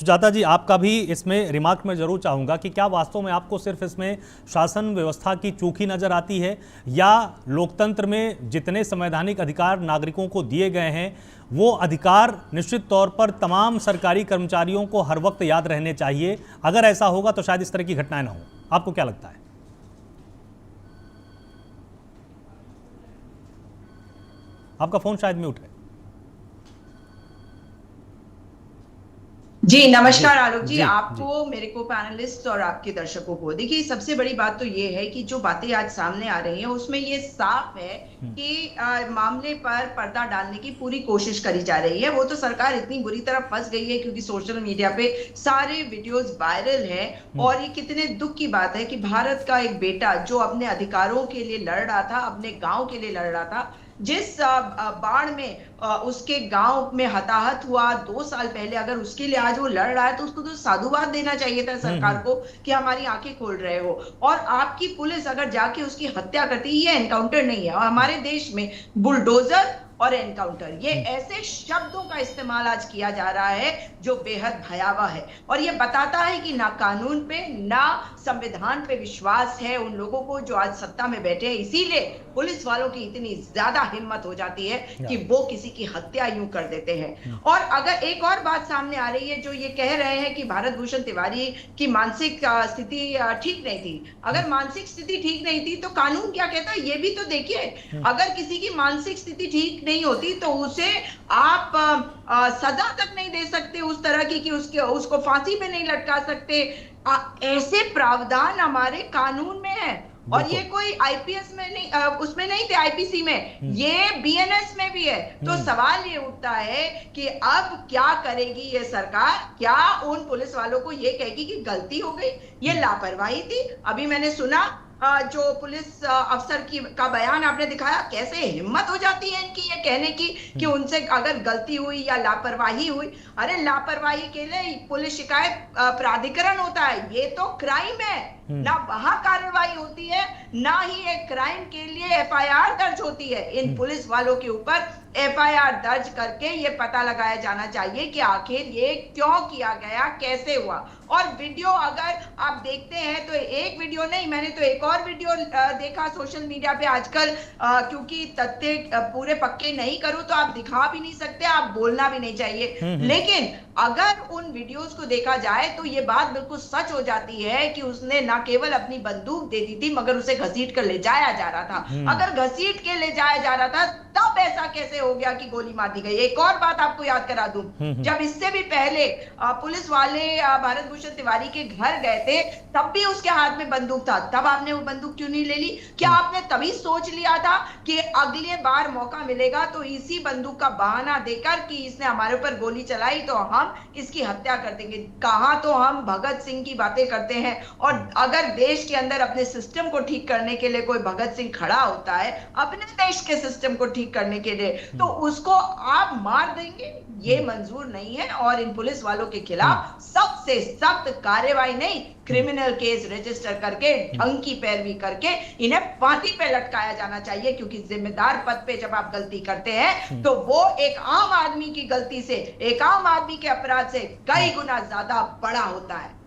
सुजाता जी, आपका भी इसमें रिमार्क मैं जरूर चाहूँगा कि क्या वास्तव में आपको सिर्फ इसमें शासन व्यवस्था की चूकी नज़र आती है, या लोकतंत्र में जितने संवैधानिक अधिकार नागरिकों को दिए गए हैं वो अधिकार निश्चित तौर पर तमाम सरकारी कर्मचारियों को हर वक्त याद रहने चाहिए? अगर ऐसा होगा तो शायद इस तरह की घटनाएं ना हो। आपको क्या लगता है? आपका फोन शायद म्यूट है। जी नमस्कार आलोक जी, जी जी। आपको, मेरे को, पैनलिस्ट और आपके दर्शकों को। देखिए, सबसे बड़ी बात तो ये है कि जो बातें आज सामने आ रही हैं उसमें ये साफ है कि मामले पर पर्दा डालने की पूरी कोशिश करी जा रही है। वो तो सरकार इतनी बुरी तरह फंस गई है क्योंकि सोशल मीडिया पे सारे वीडियोस वायरल हैं। और ये कितने दुख की बात है कि भारत का एक बेटा जो अपने अधिकारों के लिए लड़ रहा था, अपने गांव के लिए लड़ रहा था, जिस बाढ़ में उसके गांव में हताहत हुआ 2 साल पहले, अगर उसके लिए आज वो लड़ रहा है तो उसको तो साधुवाद देना चाहिए था सरकार को कि हमारी आंखें खोल रहे हो। और आपकी पुलिस अगर जाके उसकी हत्या करती, ये एनकाउंटर नहीं है। और हमारे देश में बुलडोजर और एनकाउंटर, ये ऐसे शब्दों का इस्तेमाल आज किया जा रहा है जो बेहद भयावह है। और ये बताता है कि ना कानून पे ना संविधान पे विश्वास है उन लोगों को जो आज सत्ता में बैठे हैं। इसीलिए पुलिस वालों की इतनी ज्यादा हिम्मत हो जाती है कि वो किसी की हत्या यूं कर देते हैं। और अगर एक और बात सामने आ रही है, जो ये कह रहे हैं कि भारत भूषण तिवारी की मानसिक स्थिति ठीक नहीं थी। अगर मानसिक स्थिति ठीक नहीं थी तो कानून क्या कहता है ये भी तो देखिए। अगर किसी की मानसिक स्थिति ठीक नहीं होती तो उसे आप सजा तक नहीं दे सकते उस तरह की कि उसको फांसी पे नहीं लटका सकते। ऐसे प्रावधान हमारे कानून में है। और ये कोई आईपीएस में नहीं, उसमें नहीं थे, आईपीसी में, ये बीएनएस में भी है। तो सवाल ये उठता है कि अब क्या करेगी ये सरकार? क्या उन पुलिस वालों को ये कहेगी कि गलती हो गई, ये लापरवाही थी? अभी मैंने सुना जो पुलिस अफसर का बयान आपने दिखाया, कैसे हिम्मत हो जाती है इनकी ये कहने की कि उनसे अगर गलती हुई या लापरवाही हुई। अरे लापरवाही के लिए पुलिस शिकायत प्राधिकरण होता है, ये तो क्राइम है ना, वहां कार्रवाई होती है ना ही एक क्राइम के लिए एफआईआर दर्ज होती है। इन पुलिस वालों के ऊपर एफआईआर दर्ज करके ये पता लगाया जाना चाहिए कि आखिर ये क्यों किया गया, कैसे हुआ। और वीडियो अगर आप देखते हैं तो एक वीडियो नहीं, मैंने तो एक और वीडियो देखा सोशल मीडिया पे आजकल, क्योंकि तथ्य पूरे पक्के नहीं करूं तो आप दिखा भी नहीं सकते, आप बोलना भी नहीं चाहिए। लेकिन अगर उन वीडियोस को देखा जाए तो ये बात बिल्कुल सच हो जाती है कि उसने ना केवल अपनी बंदूक दे दी थी मगर उसे घसीट कर ले जाया जा रहा था। अगर घसीट के ले जाया जा रहा था तब ऐसा कैसे हो गया कि गोली मार दी गई? एक और बात आपको याद करा दूं, जब इससे भी पहले पुलिस वाले भारत भूषण तिवारी के घर गए थे तब भी उसके हाथ में बंदूक था, तब आपने वो बंदूक क्यों नहीं ले ली? क्या आपने तभी सोच लिया था कि अगले बार मौका मिलेगा तो इसी बंदूक का बहाना देकर कि इसने हमारे ऊपर गोली चलाई तो हम इसकी हत्या कर देंगे? कहां तो हम भगत सिंह की बातें करते हैं, और अगर देश के अंदर अपने सिस्टम को ठीक करने के लिए कोई भगत सिंह खड़ा होता है अपने देश के सिस्टम को ठीक करने के लिए, तो उसको आप मार देंगे? ये मंजूर नहीं है। और इन पुलिस वालों के खिलाफ सख्त से सख्त कार्रवाई नहीं, क्रिमिनल केस रजिस्टर करके ढंग की पैरवी करके इन्हें फांसी पे लटकाया जाना चाहिए। क्योंकि जिम्मेदार पद पे जब आप गलती करते हैं तो वो एक आम आदमी की गलती से, एक आम आदमी के अपराध से कई गुना ज्यादा बड़ा होता है।